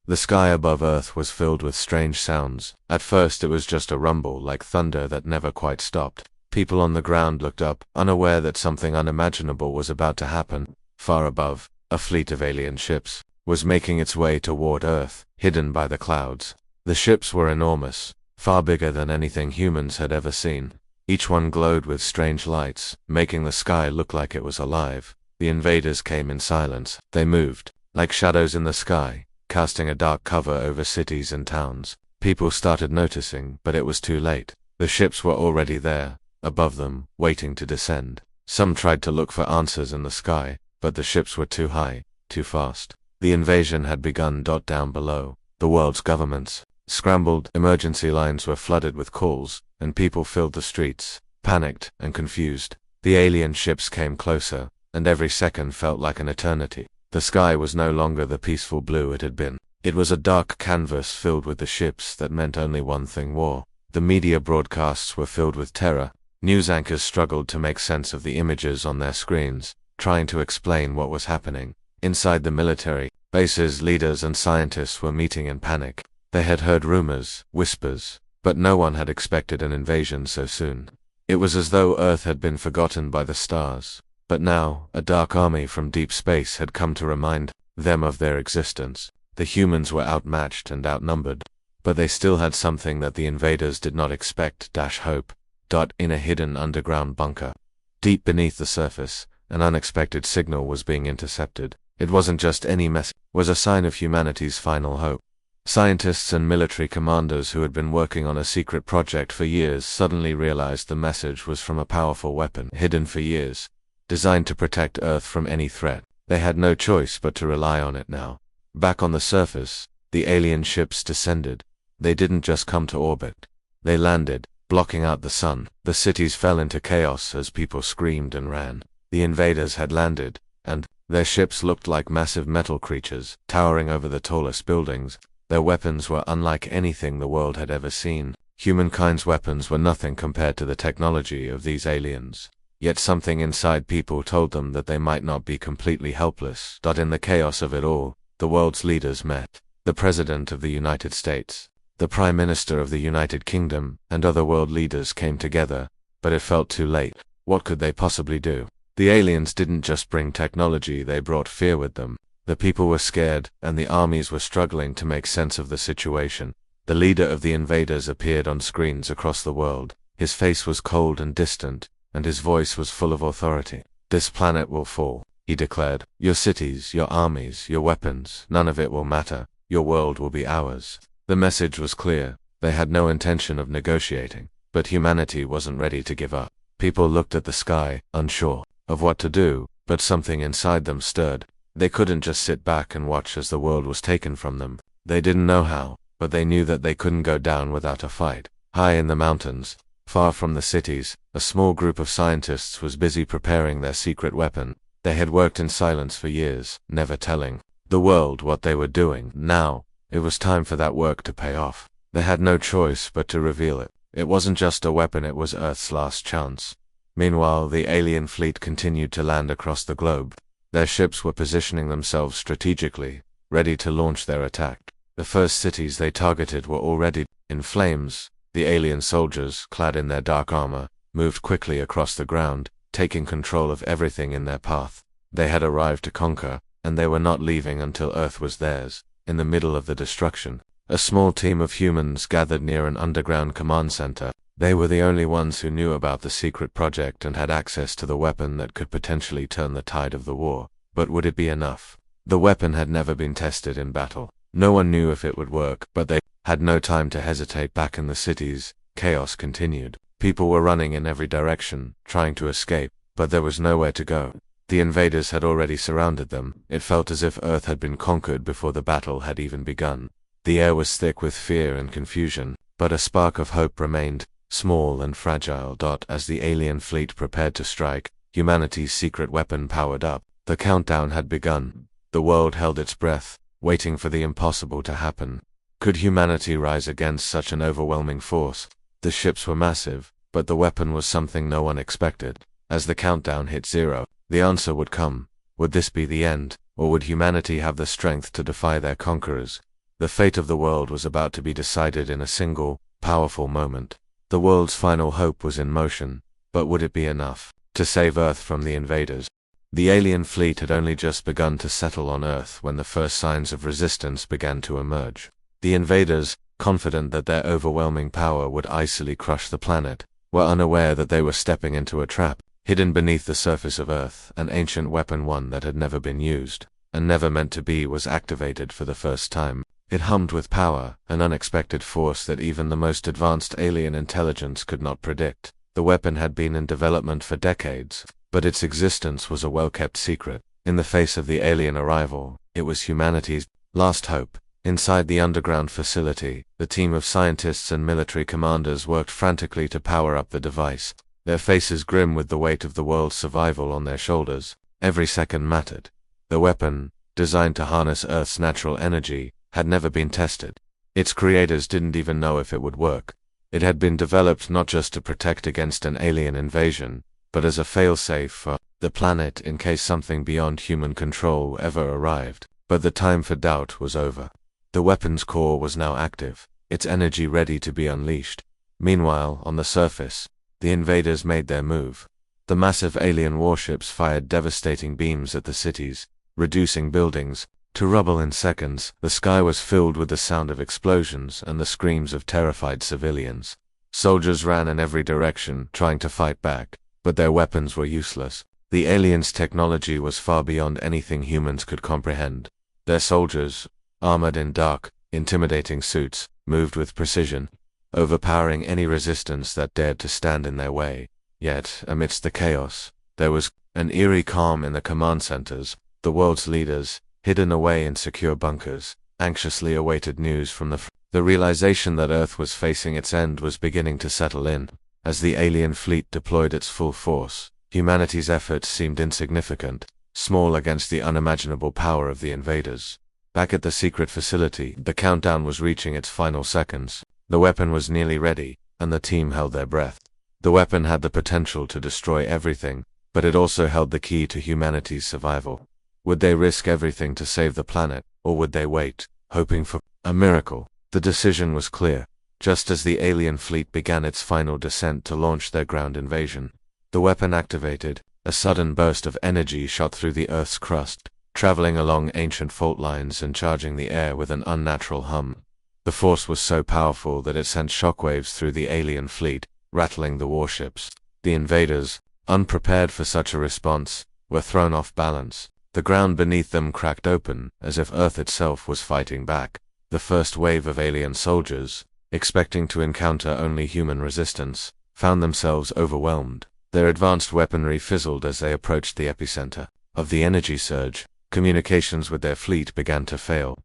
The sky above Earth was filled with strange sounds. At first it was just a rumble like thunder that never quite stopped. People on the ground looked up, unaware that something unimaginable was about to happen. Far above, a fleet of alien ships was making its way toward Earth, hidden by the clouds. The ships were enormous, far bigger than anything humans had ever seen. Each one glowed with strange lights, making the sky look like it was alive. The invaders came in silence. They moved, like shadows in the sky, casting a dark cover over cities and towns. People started noticing, but it was too late. The ships were already there, above them, waiting to descend. Some tried to look for answers in the sky, but the ships were too high, too fast. The invasion had begun. Down below, the world's governments scrambled. Emergency lines were flooded with calls, and people filled the streets, panicked and confused. The alien ships came closer, and every second felt like an eternity. The sky was no longer the peaceful blue it had been. It was a dark canvas filled with the ships that meant only one thing: war. The media broadcasts were filled with terror. News anchors struggled to make sense of the images on their screens, trying to explain what was happening. Inside the military bases, leaders and scientists were meeting in panic. They had heard rumors, whispers, but no one had expected an invasion so soon. It was as though Earth had been forgotten by the stars. But now, a dark army from deep space had come to remind them of their existence. The humans were outmatched and outnumbered, but they still had something that the invaders did not expect: hope. In a hidden underground bunker, deep beneath the surface, an unexpected signal was being intercepted. It wasn't just any message, it was a sign of humanity's final hope. Scientists and military commanders who had been working on a secret project for years suddenly realized the message was from a powerful weapon hidden for years, designed to protect Earth from any threat. They had no choice but to rely on it now. Back on the surface, the alien ships descended. They didn't just come to orbit. They landed, blocking out the sun. The cities fell into chaos as people screamed and ran. The invaders had landed, and their ships looked like massive metal creatures, towering over the tallest buildings. Their weapons were unlike anything the world had ever seen. Humankind's weapons were nothing compared to the technology of these aliens. Yet something inside people told them that they might not be completely helpless. In the chaos of it all, the world's leaders met. The President of the United States, the Prime Minister of the United Kingdom, and other world leaders came together, but it felt too late. What could they possibly do? The aliens didn't just bring technology, they brought fear with them. The people were scared, and the armies were struggling to make sense of the situation. The leader of the invaders appeared on screens across the world. His face was cold and distant, and his voice was full of authority. "This planet will fall," he declared. "Your cities, your armies, your weapons, none of it will matter. Your world will be ours." The message was clear. They had no intention of negotiating, but humanity wasn't ready to give up. People looked at the sky, unsure of what to do, but something inside them stirred. They couldn't just sit back and watch as the world was taken from them. They didn't know how, but they knew that they couldn't go down without a fight. High in the mountains, far from the cities, a small group of scientists was busy preparing their secret weapon. They had worked in silence for years, never telling the world what they were doing. Now, it was time for that work to pay off. They had no choice but to reveal it. It wasn't just a weapon, it was Earth's last chance. Meanwhile, the alien fleet continued to land across the globe. Their ships were positioning themselves strategically, ready to launch their attack. The first cities they targeted were already in flames. The alien soldiers, clad in their dark armor, moved quickly across the ground, taking control of everything in their path. They had arrived to conquer, and they were not leaving until Earth was theirs. In the middle of the destruction, a small team of humans gathered near an underground command center. They were the only ones who knew about the secret project and had access to the weapon that could potentially turn the tide of the war. But would it be enough? The weapon had never been tested in battle. No one knew if it would work, but they had no time to hesitate. Back in the cities, chaos continued. People were running in every direction, trying to escape, but there was nowhere to go. The invaders had already surrounded them. It felt as if Earth had been conquered before the battle had even begun. The air was thick with fear and confusion, but a spark of hope remained, small and fragile. As the alien fleet prepared to strike, humanity's secret weapon powered up. The countdown had begun. The world held its breath, waiting for the impossible to happen. Could humanity rise against such an overwhelming force? The ships were massive, but the weapon was something no one expected. As the countdown hit 0, the answer would come. Would this be the end, or would humanity have the strength to defy their conquerors? The fate of the world was about to be decided in a single, powerful moment. The world's final hope was in motion, but would it be enough to save Earth from the invaders? The alien fleet had only just begun to settle on Earth when the first signs of resistance began to emerge. The invaders, confident that their overwhelming power would icily crush the planet, were unaware that they were stepping into a trap. Hidden beneath the surface of Earth, an ancient weapon, one that had never been used, and never meant to be, was activated for the first time. It hummed with power, an unexpected force that even the most advanced alien intelligence could not predict. The weapon had been in development for decades, but its existence was a well-kept secret. In the face of the alien arrival, it was humanity's last hope. Inside the underground facility, the team of scientists and military commanders worked frantically to power up the device, their faces grim with the weight of the world's survival on their shoulders. Every second mattered. The weapon, designed to harness Earth's natural energy, had never been tested. Its creators didn't even know if it would work. It had been developed not just to protect against an alien invasion, but as a failsafe for the planet in case something beyond human control ever arrived. But the time for doubt was over. The weapon's core was now active, its energy ready to be unleashed. Meanwhile, on the surface, the invaders made their move. The massive alien warships fired devastating beams at the cities, reducing buildings to rubble in seconds. The sky was filled with the sound of explosions and the screams of terrified civilians. Soldiers ran in every direction, trying to fight back, but their weapons were useless. The aliens' technology was far beyond anything humans could comprehend. Their soldiers, armored in dark, intimidating suits, moved with precision, overpowering any resistance that dared to stand in their way. Yet, amidst the chaos, there was an eerie calm in the command centers. The world's leaders, hidden away in secure bunkers, anxiously awaited news from the realization that Earth was facing its end was beginning to settle in. As the alien fleet deployed its full force, humanity's efforts seemed insignificant, small against the unimaginable power of the invaders. Back at the secret facility, the countdown was reaching its final seconds. The weapon was nearly ready, and the team held their breath. The weapon had the potential to destroy everything, but it also held the key to humanity's survival. Would they risk everything to save the planet, or would they wait, hoping for a miracle? The decision was clear. Just as the alien fleet began its final descent to launch their ground invasion, the weapon activated. A sudden burst of energy shot through the Earth's crust, traveling along ancient fault lines and charging the air with an unnatural hum. The force was so powerful that it sent shockwaves through the alien fleet, rattling the warships. The invaders, unprepared for such a response, were thrown off balance. The ground beneath them cracked open, as if Earth itself was fighting back. The first wave of alien soldiers, expecting to encounter only human resistance, found themselves overwhelmed. Their advanced weaponry fizzled as they approached the epicenter of the energy surge. Communications with their fleet began to fail.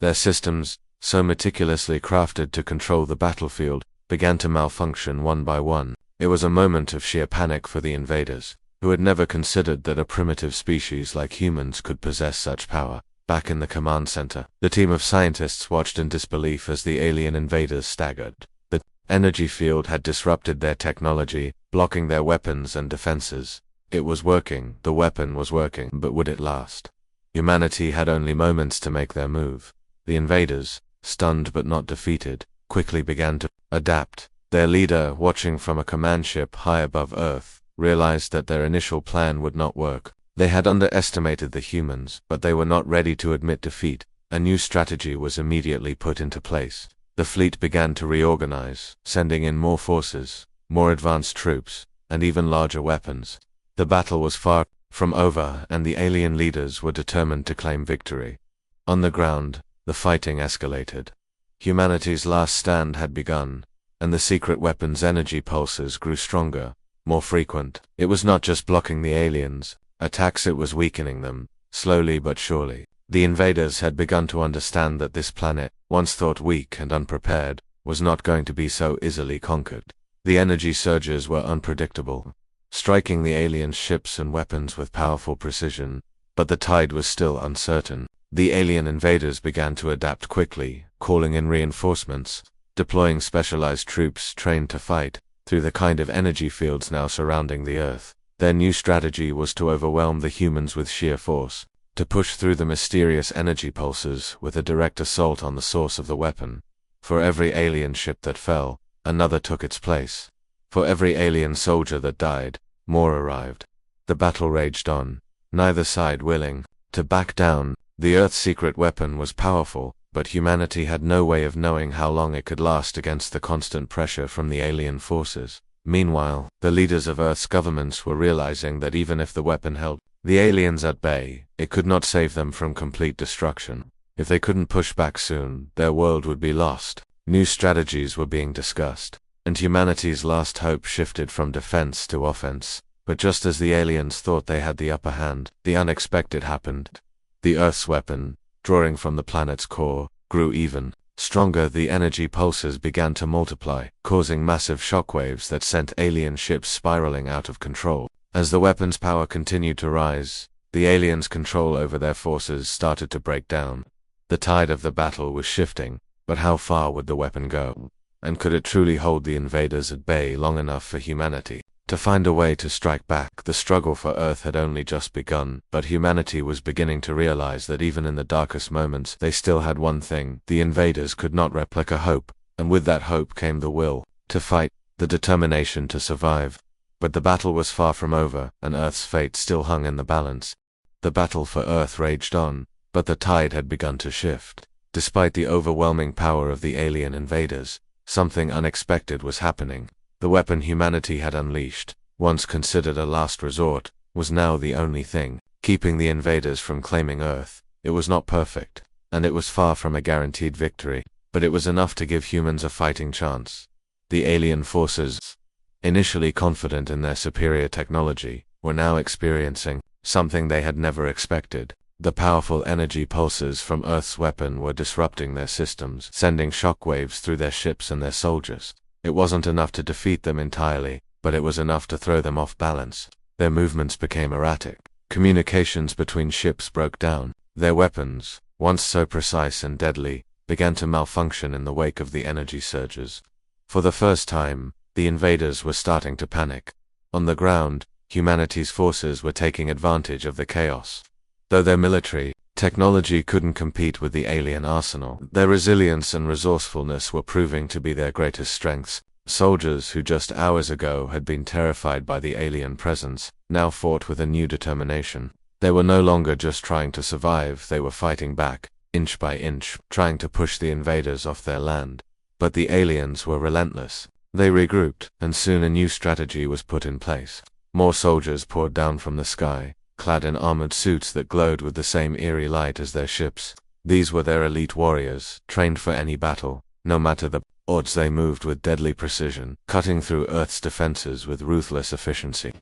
Their systems, so meticulously crafted to control the battlefield, began to malfunction one by one. It was a moment of sheer panic for the invaders, who had never considered that a primitive species like humans could possess such power. Back in the command center, the team of scientists watched in disbelief as the alien invaders staggered. The energy field had disrupted their technology, blocking their weapons and defenses. It was working, the weapon was working, but would it last? Humanity had only moments to make their move. The invaders, stunned but not defeated, quickly began to adapt. Their leader, watching from a command ship high above Earth, realized that their initial plan would not work. They had underestimated the humans, but they were not ready to admit defeat. A new strategy was immediately put into place. The fleet began to reorganize, sending in more forces, more advanced troops, and even larger weapons. The battle was far from over, and the alien leaders were determined to claim victory. On the ground, the fighting escalated. Humanity's last stand had begun, and the secret weapon's energy pulses grew stronger, more frequent. It was not just blocking the aliens' attacks, it was weakening them, slowly but surely. The invaders had begun to understand that this planet, once thought weak and unprepared, was not going to be so easily conquered. The energy surges were unpredictable, striking the aliens' ships and weapons with powerful precision, but the tide was still uncertain. The alien invaders began to adapt quickly, calling in reinforcements, deploying specialized troops trained to fight through the kind of energy fields now surrounding the Earth. Their new strategy was to overwhelm the humans with sheer force. to push through the mysterious energy pulses with a direct assault on the source of the weapon. For every alien ship that fell, another took its place. For every alien soldier that died, more arrived. The battle raged on, neither side willing to back down. The Earth's secret weapon was powerful, but humanity had no way of knowing how long it could last against the constant pressure from the alien forces. Meanwhile, the leaders of Earth's governments were realizing that even if the weapon held the aliens at bay, it could not save them from complete destruction. If they couldn't push back soon, their world would be lost. New strategies were being discussed, and humanity's last hope shifted from defense to offense. But just as the aliens thought they had the upper hand, the unexpected happened. The Earth's weapon, drawing from the planet's core, grew even stronger. The energy pulses began to multiply, causing massive shockwaves that sent alien ships spiraling out of control. As the weapon's power continued to rise, the aliens' control over their forces started to break down. The tide of the battle was shifting, but how far would the weapon go? And could it truly hold the invaders at bay long enough for humanity to find a way to strike back? The struggle for Earth had only just begun, but humanity was beginning to realize that even in the darkest moments, they still had one thing: the invaders could not replicate hope, and with that hope came the will to fight, the determination to survive. But the battle was far from over, and Earth's fate still hung in the balance. The battle for Earth raged on, but the tide had begun to shift. Despite the overwhelming power of the alien invaders, something unexpected was happening. The weapon humanity had unleashed, once considered a last resort, was now the only thing keeping the invaders from claiming Earth. It was not perfect, and it was far from a guaranteed victory, but it was enough to give humans a fighting chance. The alien forces, initially confident in their superior technology, were now experiencing something they had never expected. The powerful energy pulses from Earth's weapon were disrupting their systems, sending shockwaves through their ships and their soldiers. It wasn't enough to defeat them entirely, but it was enough to throw them off balance. Their movements became erratic. Communications between ships broke down. Their weapons, once so precise and deadly, began to malfunction in the wake of the energy surges. For the first time, the invaders were starting to panic. On the ground, humanity's forces were taking advantage of the chaos. Though their military technology couldn't compete with the alien arsenal, their resilience and resourcefulness were proving to be their greatest strengths. Soldiers who just hours ago had been terrified by the alien presence now fought with a new determination. They were no longer just trying to survive, they were fighting back, inch by inch, trying to push the invaders off their land. But the aliens were relentless. They regrouped, and soon a new strategy was put in place. More soldiers poured down from the sky, clad in armored suits that glowed with the same eerie light as their ships. These were their elite warriors, trained for any battle, no matter the odds. They moved with deadly precision, cutting through Earth's defenses with ruthless efficiency.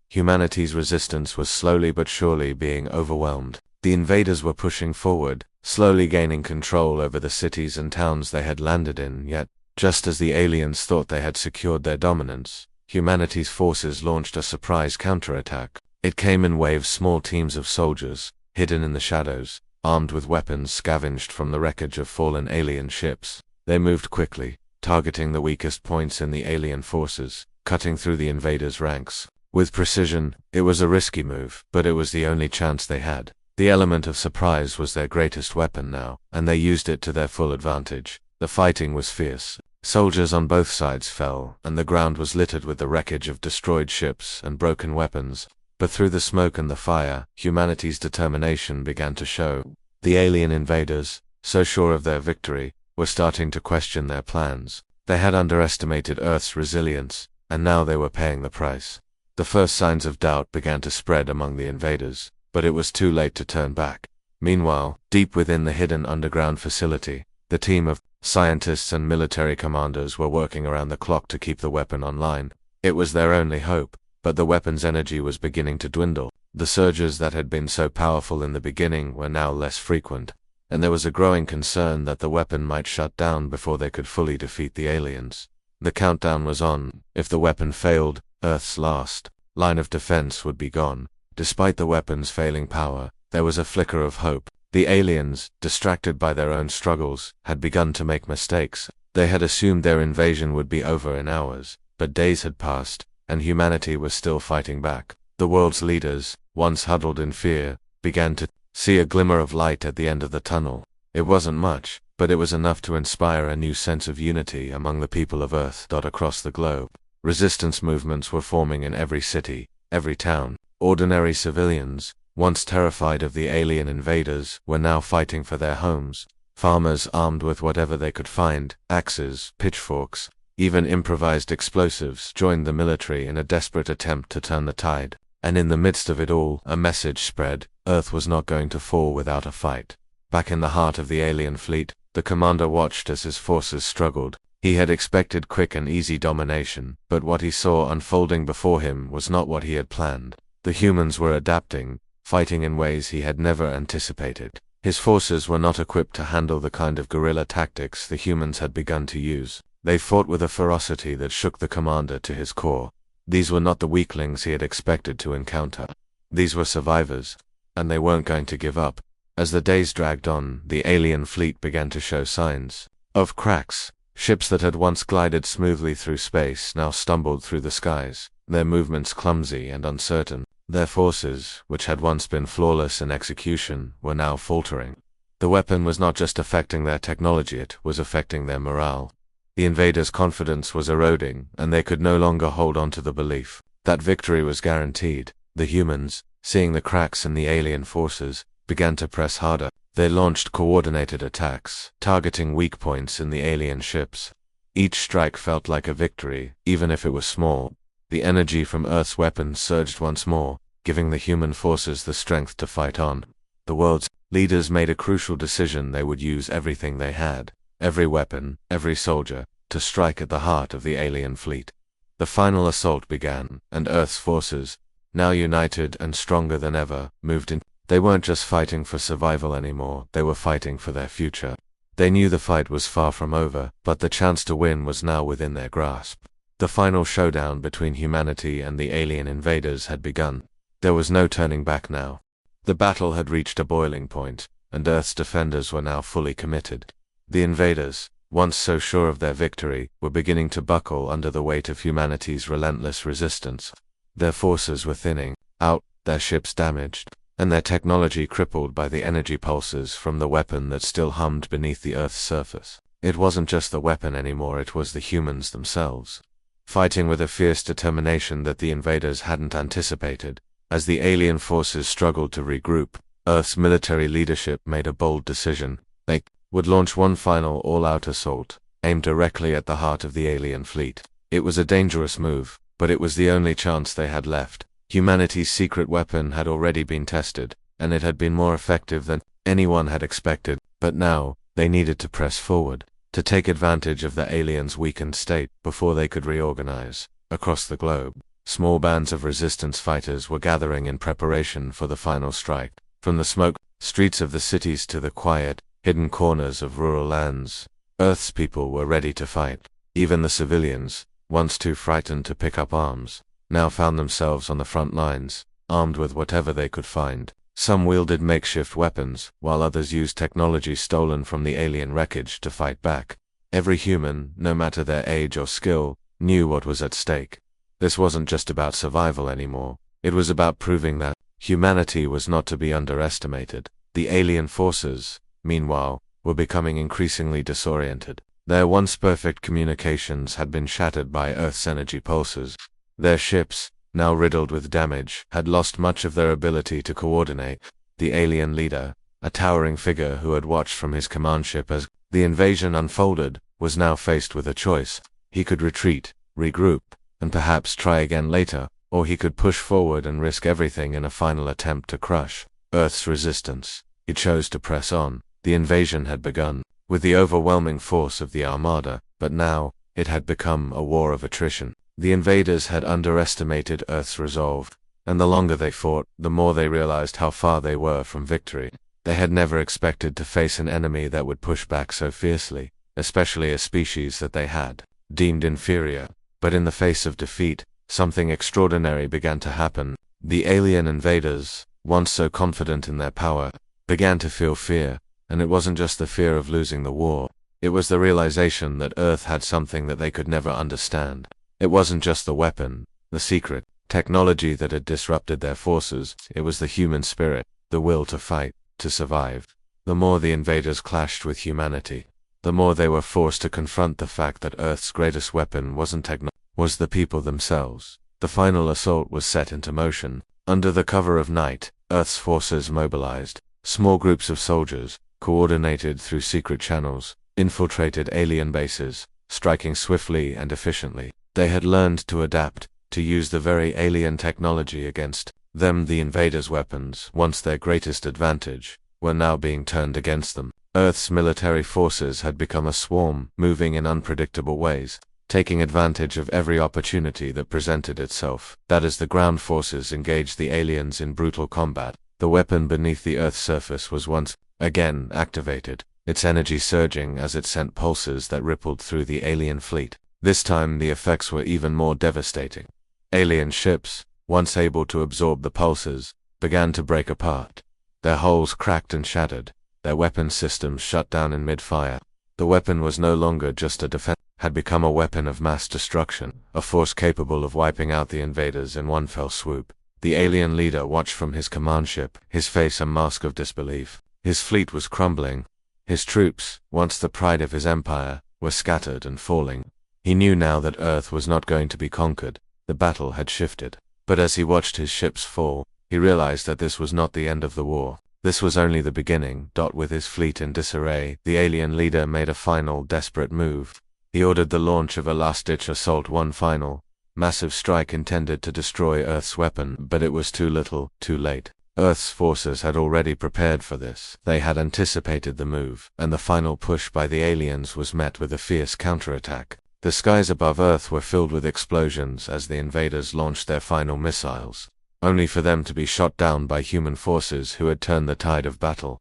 Humanity's resistance was slowly but surely being overwhelmed. The invaders were pushing forward, slowly gaining control over the cities and towns they had landed in. Yet, just as the aliens thought they had secured their dominance, humanity's forces launched a surprise counterattack. It came in waves, small teams of soldiers, hidden in the shadows, armed with weapons scavenged from the wreckage of fallen alien ships. They moved quickly, targeting the weakest points in the alien forces, cutting through the invaders' ranks. With precision, it was a risky move, but it was the only chance they had. The element of surprise was their greatest weapon now, and they used it to their full advantage. The fighting was fierce. Soldiers on both sides fell, and the ground was littered with the wreckage of destroyed ships and broken weapons. But through the smoke and the fire, humanity's determination began to show. The alien invaders, so sure of their victory, were starting to question their plans. They had underestimated Earth's resilience, and now they were paying the price. The first signs of doubt began to spread among the invaders, but it was too late to turn back. Meanwhile, deep within the hidden underground facility, the team of scientists and military commanders were working around the clock to keep the weapon online. It was their only hope. But the weapon's energy was beginning to dwindle. The surges that had been so powerful in the beginning were now less frequent, and there was a growing concern that the weapon might shut down before they could fully defeat the aliens. The countdown was on. If the weapon failed, Earth's last line of defense would be gone. Despite the weapon's failing power, there was a flicker of hope. The aliens, distracted by their own struggles, had begun to make mistakes. They had assumed their invasion would be over in hours, but days had passed, and humanity was still fighting back. The world's leaders, once huddled in fear, began to see a glimmer of light at the end of the tunnel. It wasn't much, but it was enough to inspire a new sense of unity among the people of Earth. Across the globe, resistance movements were forming in every city, every town. Ordinary civilians, once terrified of the alien invaders, were now fighting for their homes. Farmers armed with whatever they could find, axes, pitchforks, even improvised explosives, joined the military in a desperate attempt to turn the tide. And in the midst of it all, a message spread: Earth was not going to fall without a fight. Back in the heart of the alien fleet, the commander watched as his forces struggled. He had expected quick and easy domination, but what he saw unfolding before him was not what he had planned. The humans were adapting, fighting in ways he had never anticipated. His forces were not equipped to handle the kind of guerrilla tactics the humans had begun to use. They fought with a ferocity that shook the commander to his core. These were not the weaklings he had expected to encounter. These were survivors, and they weren't going to give up. As the days dragged on, the alien fleet began to show signs of cracks. Ships that had once glided smoothly through space now stumbled through the skies, their movements clumsy and uncertain. Their forces, which had once been flawless in execution, were now faltering. The weapon was not just affecting their technology, it was affecting their morale. The invaders' confidence was eroding, and they could no longer hold on to the belief that victory was guaranteed. The humans, seeing the cracks in the alien forces, began to press harder. They launched coordinated attacks, targeting weak points in the alien ships. Each strike felt like a victory, even if it was small. The energy from Earth's weapons surged once more, giving the human forces the strength to fight on. The world's leaders made a crucial decision: they would use everything they had, every weapon, every soldier, to strike at the heart of the alien fleet. The final assault began, and Earth's forces, now united and stronger than ever, moved in. They weren't just fighting for survival anymore, they were fighting for their future. They knew the fight was far from over, but the chance to win was now within their grasp. The final showdown between humanity and the alien invaders had begun. There was no turning back now. The battle had reached a boiling point, and Earth's defenders were now fully committed. The invaders, once so sure of their victory, were beginning to buckle under the weight of humanity's relentless resistance. Their forces were thinning out, their ships damaged, and their technology crippled by the energy pulses from the weapon that still hummed beneath the Earth's surface. It wasn't just the weapon anymore, it was the humans themselves, fighting with a fierce determination that the invaders hadn't anticipated. As the alien forces struggled to regroup, Earth's military leadership made a bold decision. They would launch one final all-out assault, aimed directly at the heart of the alien fleet. It was a dangerous move, but it was the only chance they had left. Humanity's secret weapon had already been tested, and it had been more effective than anyone had expected. But now, they needed to press forward, to take advantage of the aliens' weakened state before they could reorganize. Across the globe, small bands of resistance fighters were gathering in preparation for the final strike. From the smoke streets of the cities to the quiet, hidden corners of rural lands, Earth's people were ready to fight. Even the civilians, once too frightened to pick up arms, now found themselves on the front lines, armed with whatever they could find. Some wielded makeshift weapons, while others used technology stolen from the alien wreckage to fight back. Every human, no matter their age or skill, knew what was at stake. This wasn't just about survival anymore. It was about proving that humanity was not to be underestimated. The alien forces, meanwhile, were becoming increasingly disoriented. Their once perfect communications had been shattered by Earth's energy pulses. Their ships, now riddled with damage, had lost much of their ability to coordinate. The alien leader, a towering figure who had watched from his command ship as the invasion unfolded, was now faced with a choice. He could retreat, regroup, and perhaps try again later, or he could push forward and risk everything in a final attempt to crush Earth's resistance. He chose to press on. The invasion had begun, with the overwhelming force of the Armada, but now, it had become a war of attrition. The invaders had underestimated Earth's resolve, and the longer they fought, the more they realized how far they were from victory. They had never expected to face an enemy that would push back so fiercely, especially a species that they had deemed inferior. But in the face of defeat, something extraordinary began to happen. The alien invaders, once so confident in their power, began to feel fear, and it wasn't just the fear of losing the war. It was the realization that Earth had something that they could never understand. It wasn't just the weapon, the secret technology that had disrupted their forces, it was the human spirit, the will to fight. to survive. The more the invaders clashed with humanity, the more they were forced to confront the fact that Earth's greatest weapon wasn't technology, was the people themselves. The final assault was set into motion. Under the cover of night, Earth's forces mobilized. Small groups of soldiers, coordinated through secret channels, infiltrated alien bases, striking swiftly and efficiently. They had learned to adapt, to use the very alien technology against them. The invaders' weapons, once their greatest advantage, were now being turned against them. Earth's military forces had become a swarm, moving in unpredictable ways, taking advantage of every opportunity that presented itself. That as the ground forces engaged the aliens in brutal combat, the weapon beneath the Earth's surface was once again activated, its energy surging as it sent pulses that rippled through the alien fleet. This time the effects were even more devastating. Alien ships, once able to absorb the pulses, began to break apart. Their hulls cracked and shattered, their weapon systems shut down in mid-fire. The weapon was no longer just a defense, had become a weapon of mass destruction, a force capable of wiping out the invaders in one fell swoop. The alien leader watched from his command ship, his face a mask of disbelief. His fleet was crumbling. His troops, once the pride of his empire, were scattered and falling. He knew now that Earth was not going to be conquered. The battle had shifted. But as he watched his ships fall, he realized that this was not the end of the war. This was only the beginning. With his fleet in disarray, the alien leader made a final, desperate move. He ordered the launch of a last-ditch assault, one final, massive strike intended to destroy Earth's weapon, but it was too little, too late. Earth's forces had already prepared for this. They had anticipated the move, and the final push by the aliens was met with a fierce counterattack. The skies above Earth were filled with explosions as the invaders launched their final missiles, only for them to be shot down by human forces who had turned the tide of battle.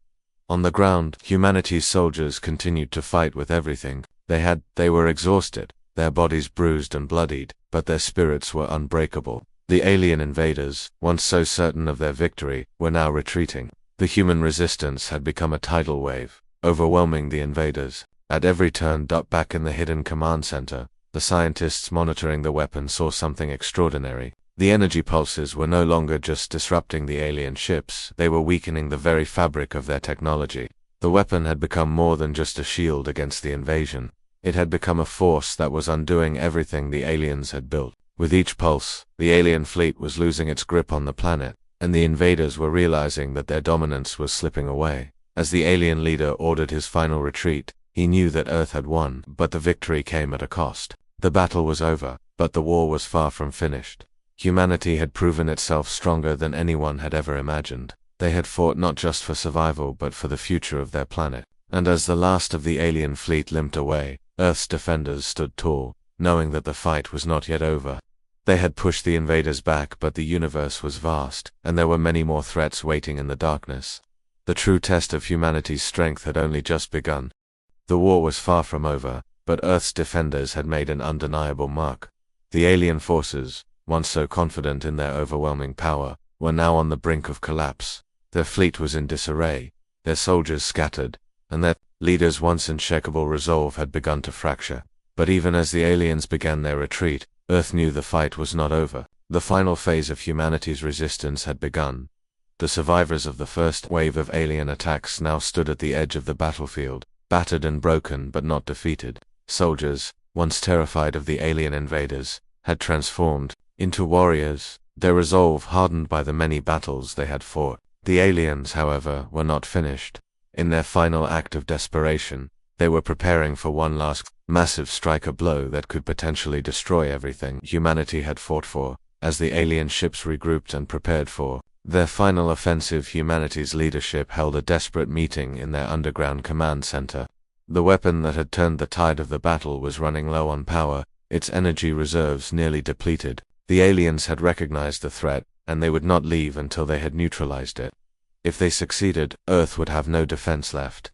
On the ground, humanity's soldiers continued to fight with everything they were exhausted, their bodies bruised and bloodied, but their spirits were unbreakable. The alien invaders, once so certain of their victory, were now retreating. The human resistance had become a tidal wave, overwhelming the invaders. At every turn, back in the hidden command center, the scientists monitoring the weapon saw something extraordinary. The energy pulses were no longer just disrupting the alien ships, they were weakening the very fabric of their technology. The weapon had become more than just a shield against the invasion. It had become a force that was undoing everything the aliens had built. With each pulse, the alien fleet was losing its grip on the planet, and the invaders were realizing that their dominance was slipping away. As the alien leader ordered his final retreat, he knew that Earth had won, but the victory came at a cost. The battle was over, but the war was far from finished. Humanity had proven itself stronger than anyone had ever imagined. They had fought not just for survival but for the future of their planet. And as the last of the alien fleet limped away, Earth's defenders stood tall, knowing that the fight was not yet over. They had pushed the invaders back, but the universe was vast, and there were many more threats waiting in the darkness. The true test of humanity's strength had only just begun. The war was far from over, but Earth's defenders had made an undeniable mark. The alien forces, once so confident in their overwhelming power, were now on the brink of collapse. Their fleet was in disarray, their soldiers scattered, and their leaders' once unshakable resolve had begun to fracture. But even as the aliens began their retreat, Earth knew the fight was not over. The final phase of humanity's resistance had begun. The survivors of the first wave of alien attacks now stood at the edge of the battlefield, battered and broken but not defeated. Soldiers, once terrified of the alien invaders, had transformed into warriors, their resolve hardened by the many battles they had fought. The aliens, however, were not finished. In their final act of desperation, they were preparing for one last massive strike, a blow that could potentially destroy everything humanity had fought for. As the alien ships regrouped and prepared for their final offensive, humanity's leadership held a desperate meeting in their underground command center. The weapon that had turned the tide of the battle was running low on power, its energy reserves nearly depleted. The aliens had recognized the threat, and they would not leave until they had neutralized it. If they succeeded, Earth would have no defense left.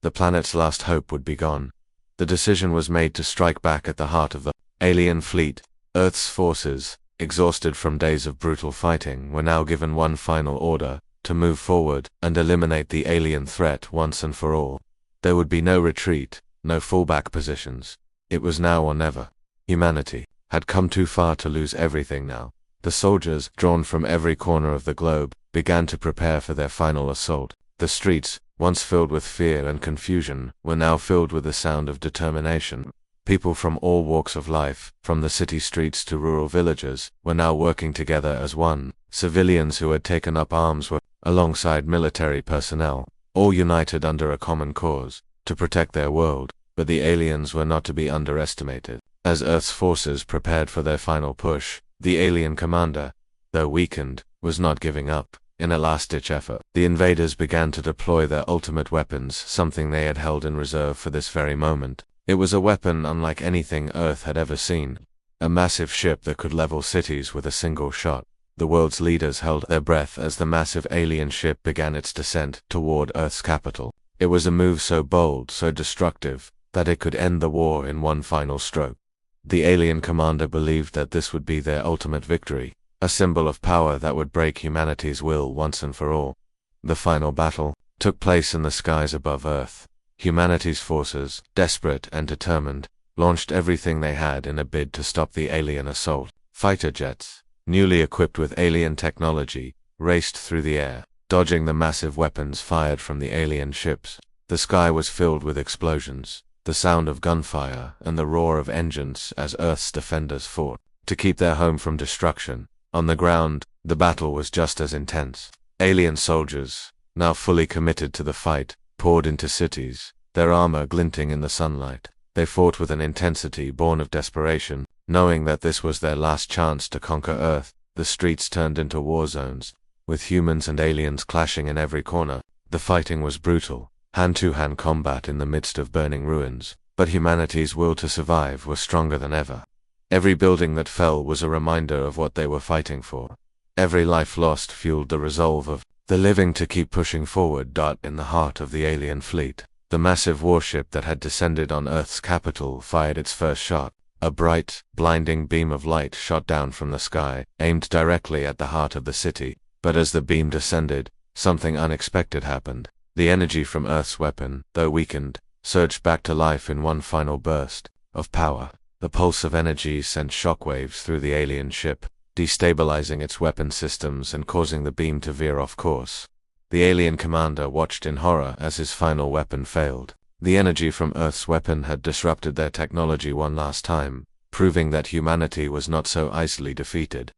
The planet's last hope would be gone. The decision was made to strike back at the heart of the alien fleet. Earth's forces, exhausted from days of brutal fighting, were now given one final order: to move forward and eliminate the alien threat once and for all. There would be no retreat, no fallback positions. It was now or never. Humanity had come too far to lose everything now. The soldiers, drawn from every corner of the globe, began to prepare for their final assault. The streets, once filled with fear and confusion, were now filled with the sound of determination. People from all walks of life, from the city streets to rural villages, were now working together as one. Civilians who had taken up arms were, alongside military personnel, all united under a common cause, to protect their world. But the aliens were not to be underestimated. As Earth's forces prepared for their final push, the alien commander, though weakened, was not giving up. In a last-ditch effort, the invaders began to deploy their ultimate weapons, something they had held in reserve for this very moment. It was a weapon unlike anything Earth had ever seen. A massive ship that could level cities with a single shot. The world's leaders held their breath as the massive alien ship began its descent toward Earth's capital. It was a move so bold, so destructive, that it could end the war in one final stroke. The alien commander believed that this would be their ultimate victory, a symbol of power that would break humanity's will once and for all. The final battle took place in the skies above Earth. Humanity's forces, desperate and determined, launched everything they had in a bid to stop the alien assault. Fighter jets, newly equipped with alien technology, raced through the air, dodging the massive weapons fired from the alien ships. The sky was filled with explosions, the sound of gunfire and the roar of engines as Earth's defenders fought to keep their home from destruction. On the ground, the battle was just as intense. Alien soldiers, now fully committed to the fight, poured into cities, their armor glinting in the sunlight. They fought with an intensity born of desperation, knowing that this was their last chance to conquer Earth. The streets turned into war zones, with humans and aliens clashing in every corner. The fighting was brutal, hand-to-hand combat in the midst of burning ruins, but humanity's will to survive was stronger than ever. Every building that fell was a reminder of what they were fighting for. Every life lost fueled the resolve of the living to keep pushing forward. In the heart of the alien fleet, the massive warship that had descended on Earth's capital fired its first shot. A bright, blinding beam of light shot down from the sky, aimed directly at the heart of the city. But as the beam descended, something unexpected happened. The energy from Earth's weapon, though weakened, surged back to life in one final burst of power. The pulse of energy sent shockwaves through the alien ship, destabilizing its weapon systems and causing the beam to veer off course. The alien commander watched in horror as his final weapon failed. The energy from Earth's weapon had disrupted their technology one last time, proving that humanity was not so easily defeated.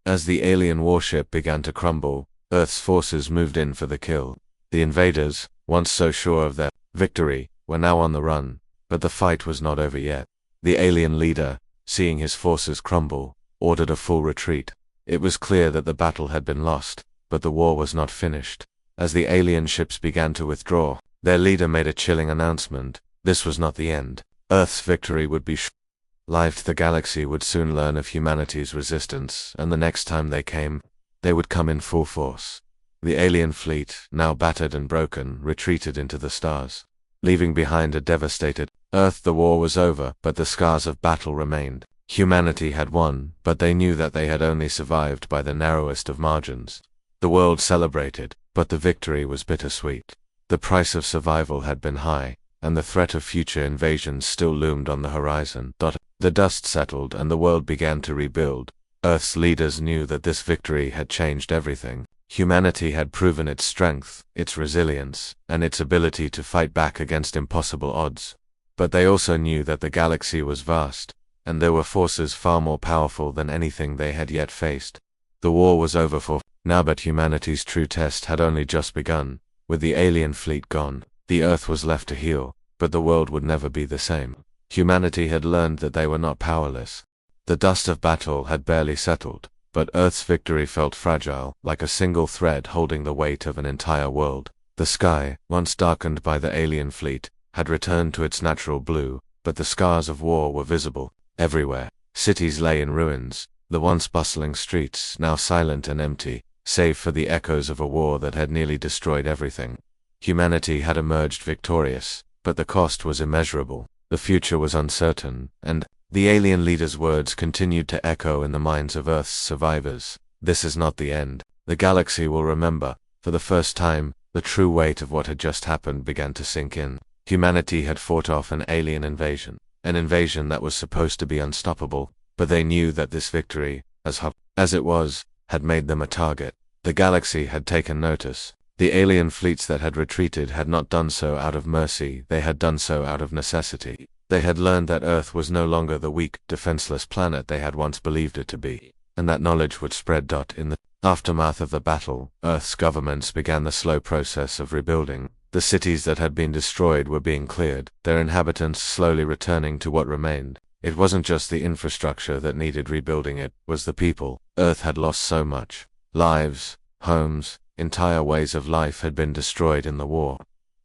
As the alien warship began to crumble, Earth's forces moved in for the kill. The invaders, once so sure of their victory, were now on the run, but the fight was not over yet. The alien leader, seeing his forces crumble, ordered a full retreat. It was clear that the battle had been lost, but the war was not finished. As the alien ships began to withdraw, their leader made a chilling announcement. This was not the end. Earth's victory would be short-lived. The galaxy would soon learn of humanity's resistance, and the next time they came, they would come in full force. The alien fleet, now battered and broken, retreated into the stars, leaving behind a devastated Earth. The war was over, but the scars of battle remained. Humanity had won, but they knew that they had only survived by the narrowest of margins. The world celebrated, but the victory was bittersweet. The price of survival had been high, and the threat of future invasions still loomed on the horizon. The dust settled and the world began to rebuild. Earth's leaders knew that this victory had changed everything. Humanity had proven its strength, its resilience, and its ability to fight back against impossible odds. But they also knew that the galaxy was vast, and there were forces far more powerful than anything they had yet faced. The war was over for now, but humanity's true test had only just begun. With the alien fleet gone, the Earth was left to heal, but the world would never be the same. Humanity had learned that they were not powerless. The dust of battle had barely settled, but Earth's victory felt fragile, like a single thread holding the weight of an entire world. The sky, once darkened by the alien fleet, had returned to its natural blue, but the scars of war were visible everywhere. Cities lay in ruins, the once bustling streets now silent and empty, save for the echoes of a war that had nearly destroyed everything. Humanity had emerged victorious, but the cost was immeasurable. The future was uncertain, and the alien leader's words continued to echo in the minds of Earth's survivors. This is not the end. The galaxy will remember. For the first time, the true weight of what had just happened began to sink in. Humanity had fought off an alien invasion, an invasion that was supposed to be unstoppable, but they knew that this victory, as it was, had made them a target. The galaxy had taken notice. The alien fleets that had retreated had not done so out of mercy, they had done so out of necessity. They had learned that Earth was no longer the weak, defenseless planet they had once believed it to be, and that knowledge would spread. In the aftermath of the battle, Earth's governments began the slow process of rebuilding. The cities that had been destroyed were being cleared, their inhabitants slowly returning to what remained. It wasn't just the infrastructure that needed rebuilding, it was the people. Earth had lost so much. Lives, homes, entire ways of life had been destroyed in the war.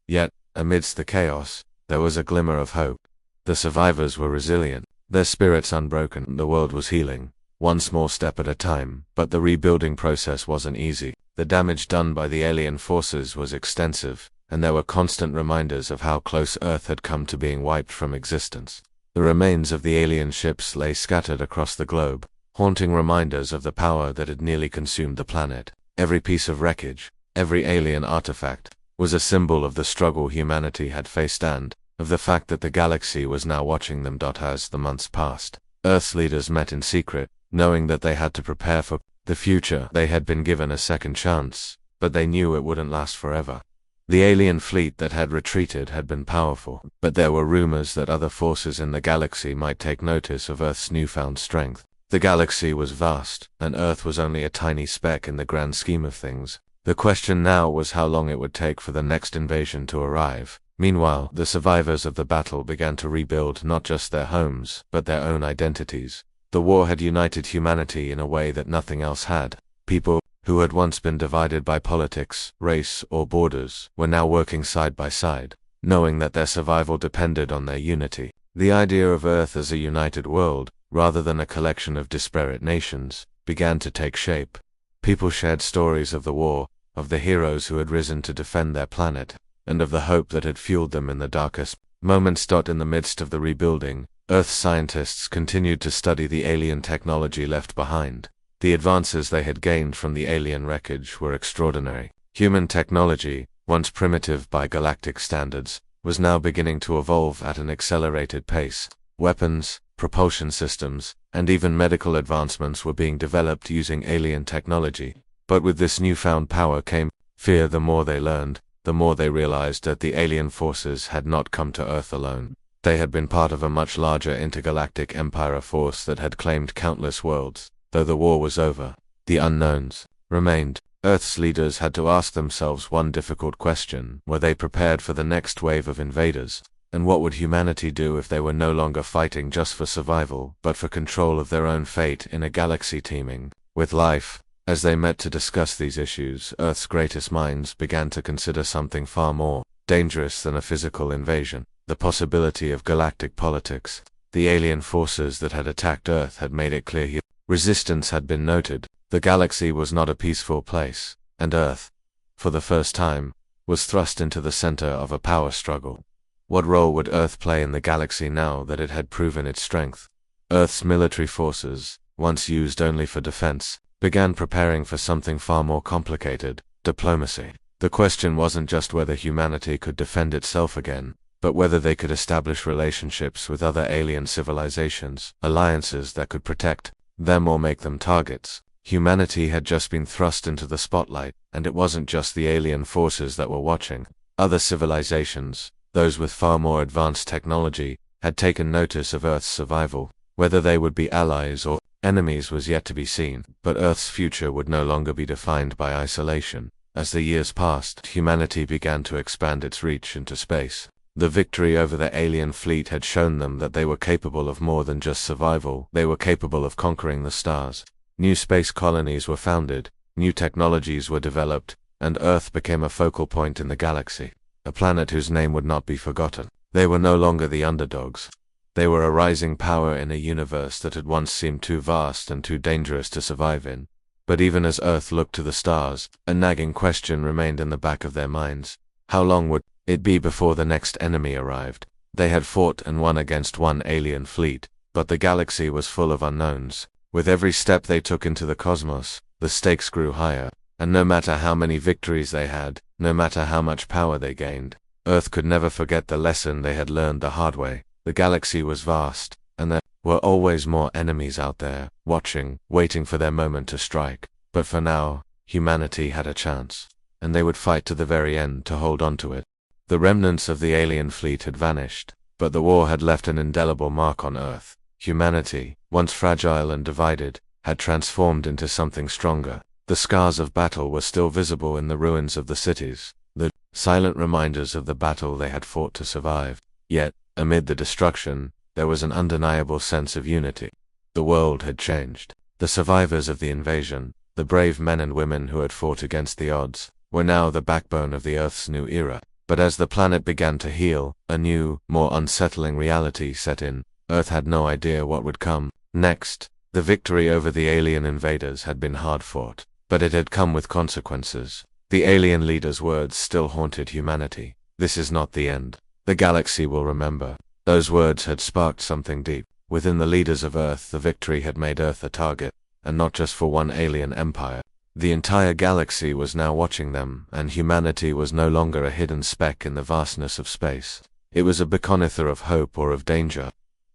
Yet, amidst the chaos, there was a glimmer of hope. The survivors were resilient, their spirits unbroken. The world was healing, one small step at a time, but the rebuilding process wasn't easy. The damage done by the alien forces was extensive, and there were constant reminders of how close Earth had come to being wiped from existence. The remains of the alien ships lay scattered across the globe, haunting reminders of the power that had nearly consumed the planet. Every piece of wreckage, every alien artifact, was a symbol of the struggle humanity had faced and of the fact that the galaxy was now watching them. As the months passed, Earth's leaders met in secret, knowing that they had to prepare for the future. They had been given a second chance, but they knew it wouldn't last forever. The alien fleet that had retreated had been powerful, but there were rumors that other forces in the galaxy might take notice of Earth's newfound strength. The galaxy was vast, and Earth was only a tiny speck in the grand scheme of things. The question now was how long it would take for the next invasion to arrive. Meanwhile, the survivors of the battle began to rebuild not just their homes, but their own identities. The war had united humanity in a way that nothing else had. People who had once been divided by politics, race, or borders, were now working side by side, knowing that their survival depended on their unity. The idea of Earth as a united world, rather than a collection of disparate nations, began to take shape. People shared stories of the war, of the heroes who had risen to defend their planet, and of the hope that had fueled them in the darkest moments. In the midst of the rebuilding, Earth scientists continued to study the alien technology left behind. The advances they had gained from the alien wreckage were extraordinary. Human technology, once primitive by galactic standards, was now beginning to evolve at an accelerated pace. Weapons, propulsion systems, and even medical advancements were being developed using alien technology. But with this newfound power came fear. The more they learned, the more they realized that the alien forces had not come to Earth alone. They had been part of a much larger intergalactic empire force that had claimed countless worlds. Though the war was over, the unknowns remained. Earth's leaders had to ask themselves one difficult question: were they prepared for the next wave of invaders? And what would humanity do if they were no longer fighting just for survival, but for control of their own fate in a galaxy teeming with life? As they met to discuss these issues, Earth's greatest minds began to consider something far more dangerous than a physical invasion: the possibility of galactic politics. The alien forces that had attacked Earth had made it clear resistance had been noted. The galaxy was not a peaceful place, and Earth, for the first time, was thrust into the center of a power struggle. What role would Earth play in the galaxy now that it had proven its strength? Earth's military forces, once used only for defense, began preparing for something far more complicated: diplomacy. The question wasn't just whether humanity could defend itself again, but whether they could establish relationships with other alien civilizations, alliances that could protect them or make them targets. Humanity had just been thrust into the spotlight, and it wasn't just the alien forces that were watching. Other civilizations, those with far more advanced technology, had taken notice of Earth's survival. Whether they would be allies or enemies was yet to be seen, but Earth's future would no longer be defined by isolation. As the years passed, humanity began to expand its reach into space. The victory over the alien fleet had shown them that they were capable of more than just survival. They were capable of conquering the stars. New space colonies were founded, new technologies were developed, and Earth became a focal point in the galaxy, a planet whose name would not be forgotten. They were no longer the underdogs. They were a rising power in a universe that had once seemed too vast and too dangerous to survive in. But even as Earth looked to the stars, a nagging question remained in the back of their minds: how long would it be before the next enemy arrived? They had fought and won against one alien fleet, but the galaxy was full of unknowns. With every step they took into the cosmos, the stakes grew higher, and no matter how many victories they had, no matter how much power they gained, Earth could never forget the lesson they had learned the hard way. The galaxy was vast, and there were always more enemies out there, watching, waiting for their moment to strike. But for now, humanity had a chance. and they would fight to the very end to hold on to it. The remnants of the alien fleet had vanished, but the war had left an indelible mark on Earth. Humanity, once fragile and divided, had transformed into something stronger. The scars of battle were still visible in the ruins of the cities, the silent reminders of the battle they had fought to survive. Yet, amid the destruction, there was an undeniable sense of unity. The world had changed. The survivors of the invasion, the brave men and women who had fought against the odds, were now the backbone of the Earth's new era. But as the planet began to heal, a new, more unsettling reality set in. Earth had no idea what would come next. The victory over the alien invaders had been hard fought, but it had come with consequences. The alien leader's words still haunted humanity. This is not the end. The galaxy will remember. Those words had sparked something deep. Within the leaders of Earth, the victory had made Earth a target, and not just for one alien empire. The entire galaxy was now watching them, and humanity was no longer a hidden speck in the vastness of space. It was a beacon either of hope or of danger.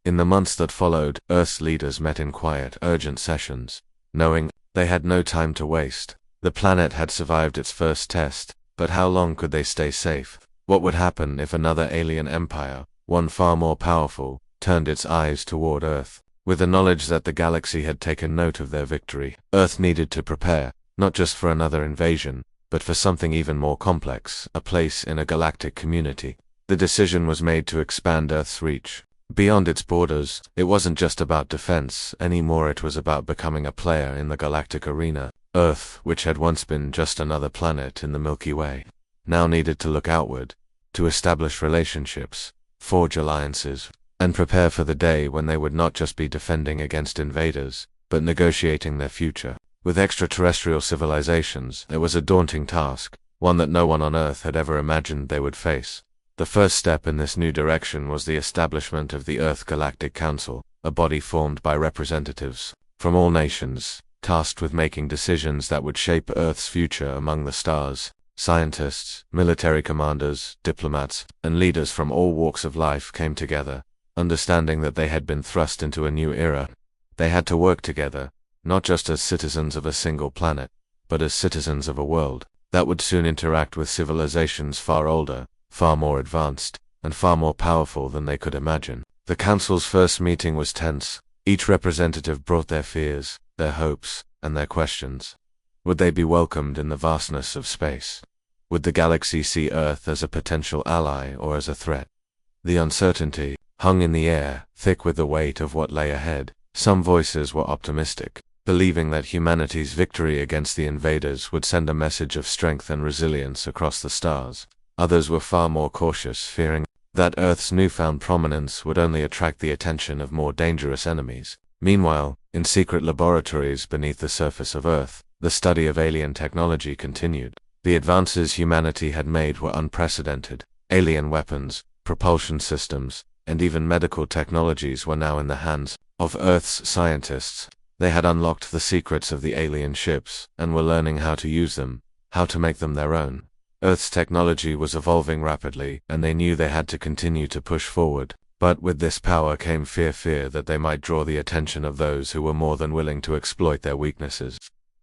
In the months that followed, Earth's leaders met in quiet, urgent sessions, knowing they had no time to waste. The planet had survived its first test, but how long could they stay safe? What would happen if another alien empire, one far more powerful, turned its eyes toward Earth? With the knowledge that the galaxy had taken note of their victory, Earth needed to prepare, not just for another invasion, but for something even more complex, a place in a galactic community. The decision was made to expand Earth's reach. Beyond its borders, it wasn't just about defense anymore, it was about becoming a player in the galactic arena. Earth, which had once been just another planet in the Milky Way, now needed to look outward, to establish relationships, forge alliances, and prepare for the day when they would not just be defending against invaders, but negotiating their future. With extraterrestrial civilizations, it was a daunting task, one that no one on Earth had ever imagined they would face. The first step in this new direction was the establishment of the Earth Galactic Council, a body formed by representatives from all nations, tasked with making decisions that would shape Earth's future among the stars. Scientists, military commanders, diplomats, and leaders from all walks of life came together, understanding that they had been thrust into a new era. They had to work together, not just as citizens of a single planet, but as citizens of a world that would soon interact with civilizations far older, far more advanced, and far more powerful than they could imagine. The Council's first meeting was tense. Each representative brought their fears, their hopes, and their questions. Would they be welcomed in the vastness of space? Would the galaxy see Earth as a potential ally or as a threat? The uncertainty hung in the air, thick with the weight of what lay ahead. Some voices were optimistic, believing that humanity's victory against the invaders would send a message of strength and resilience across the stars. Others were far more cautious, fearing that Earth's newfound prominence would only attract the attention of more dangerous enemies. Meanwhile, in secret laboratories beneath the surface of Earth, the study of alien technology continued. The advances humanity had made were unprecedented. Alien weapons, propulsion systems, and even medical technologies were now in the hands of Earth's scientists. They had unlocked the secrets of the alien ships, and were learning how to use them, how to make them their own. Earth's technology was evolving rapidly, and they knew they had to continue to push forward. But with this power came fear that they might draw the attention of those who were more than willing to exploit their weaknesses.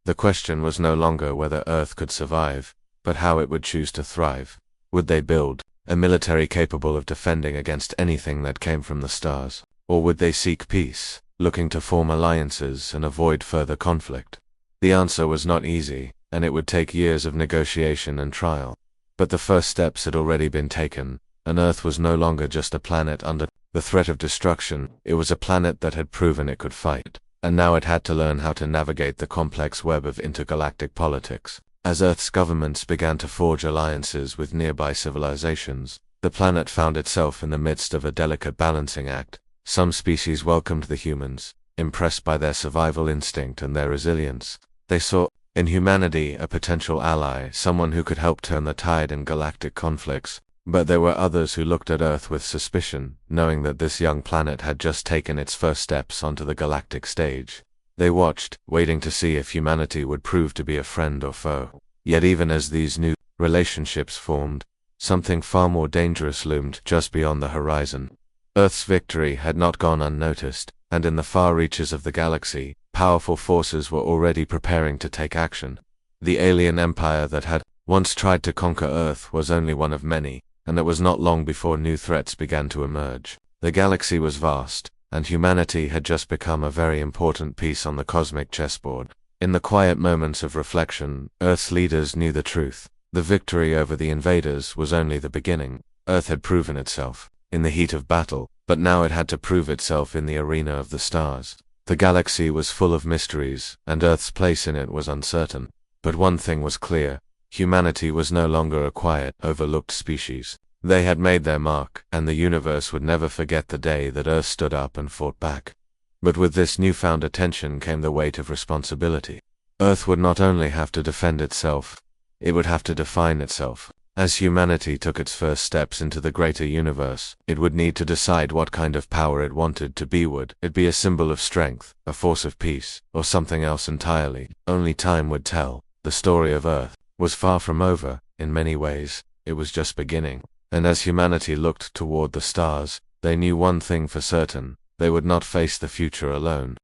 The question was no longer whether Earth could survive, but how it would choose to thrive. Would they build a military capable of defending against anything that came from the stars? Or would they seek peace, looking to form alliances and avoid further conflict? The answer was not easy, and it would take years of negotiation and trial. But the first steps had already been taken, and Earth was no longer just a planet under the threat of destruction. It was a planet that had proven it could fight, and now it had to learn how to navigate the complex web of intergalactic politics. As Earth's governments began to forge alliances with nearby civilizations, the planet found itself in the midst of a delicate balancing act. Some species welcomed the humans, impressed by their survival instinct and their resilience. They saw in humanity a potential ally, someone who could help turn the tide in galactic conflicts. But there were others who looked at Earth with suspicion, knowing that this young planet had just taken its first steps onto the galactic stage. They watched, waiting to see if humanity would prove to be a friend or foe. Yet even as these new relationships formed, something far more dangerous loomed just beyond the horizon. Earth's victory had not gone unnoticed, and in the far reaches of the galaxy, powerful forces were already preparing to take action. The alien empire that had once tried to conquer Earth was only one of many, and it was not long before new threats began to emerge. The galaxy was vast, and humanity had just become a very important piece on the cosmic chessboard. In the quiet moments of reflection, Earth's leaders knew the truth. The victory over the invaders was only the beginning. Earth had proven itself in the heat of battle, but now it had to prove itself in the arena of the stars. The galaxy was full of mysteries, and Earth's place in it was uncertain. But one thing was clear: humanity was no longer a quiet, overlooked species. They had made their mark, and the universe would never forget the day that Earth stood up and fought back. But with this newfound attention came the weight of responsibility. Earth would not only have to defend itself, it would have to define itself. As humanity took its first steps into the greater universe, it would need to decide what kind of power it wanted to be. Would it be a symbol of strength, a force of peace, or something else entirely? Only time would tell. The story of Earth was far from over. In many ways, it was just beginning. And as humanity looked toward the stars, they knew one thing for certain: they would not face the future alone.